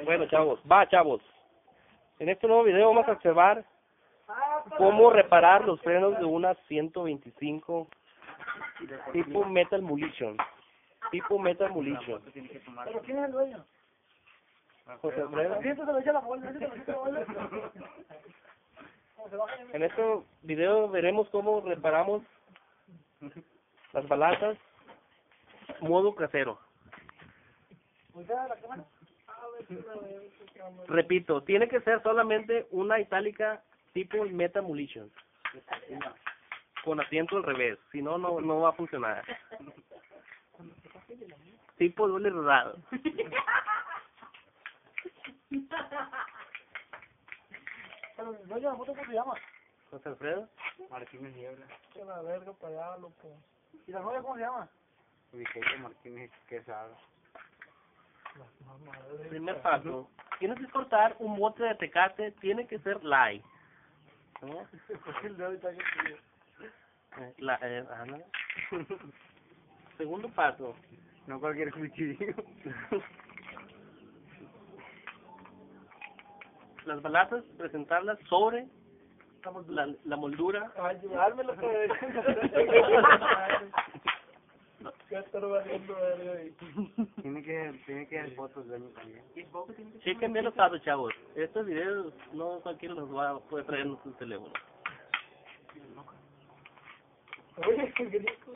Bueno, chavos, chavos. En este nuevo video vamos a observar cómo reparar los frenos de una 125 tipo Metal Demolition. ¿Pero quién es el dueño? José Alfredo. En este video veremos cómo reparamos las balatas modo casero. Repito, tiene que ser solamente una itálica tipo Metal Demolition con asiento al revés, si no, no va a funcionar. Tipo doble rodado. Pero el dueño de la moto, ¿cómo se llama? José Alfredo. Martínez Niebla. Que la verga para allá, loco. ¿Y la novia cómo se llama? Vicente Martínez Quesada. Primer paso, tienes que cortar un bote de Tecate, tiene que ser light. ¿No? Ándale. Segundo paso, No cualquier cuchillo. las balatas presentarlas sobre la moldura. Ayudarme lo que... ¿Qué está valiendo verga ahí? Tiene que dar fotos de mí también. Chequen bien los pasos, chavos. Estos videos no cualquiera los va a poder traer en su teléfono. Oye, qué rico.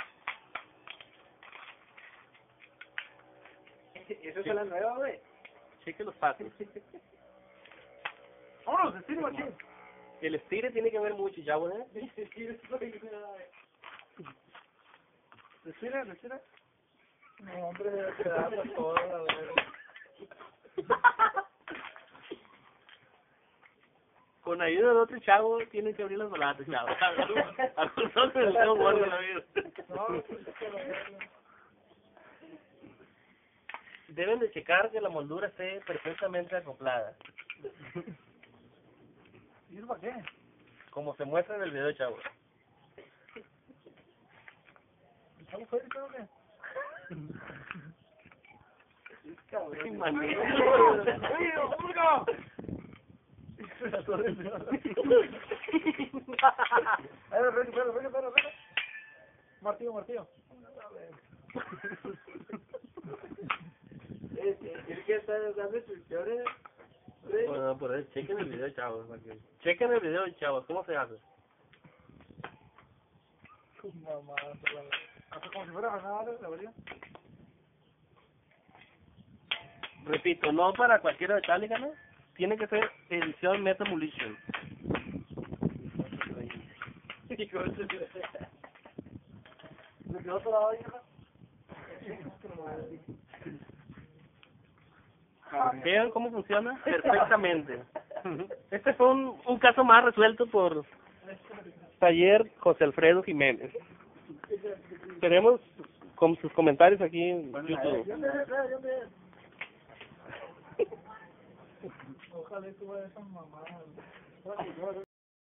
¿Eso es la nueva, güey? Chequen los pasos. ¡Vámonos, estire, machín! El estire tiene que ver mucho, chavos, ¿eh? Estire. No, hombre, debe quedarla toda la verga. Con ayuda de otro chavo tienen que abrir las balatas, chavos. A nosotros les tengo guarda la vida. No, es que la verga. Deben de checar que la moldura esté perfectamente acoplada, ¿Y eso para qué? como se muestra en el video, chavos. ¿Estamos fuera, creo que? ¡Qué manera! ¡Oye, Julio! Espera. Martillo. ¿Tienes que estar dando instrucciones? Bueno, por ahí, chequen el video, chavos. Chequen el video, chavos, ¿cómo se hace? Mamá, hace como si fuera nada, la verdad. Repito, no para cualquiera itálica, ¿no? Tiene que ser edición Metal Demolition. ¿Me quedó toda la vaina? ¿Vean cómo funciona? Perfectamente. Este fue un caso más resuelto por Taller José Alfredo Jiménez. Esperemos con sus comentarios aquí en YouTube. Ojalá tú vayas a esas mamadas.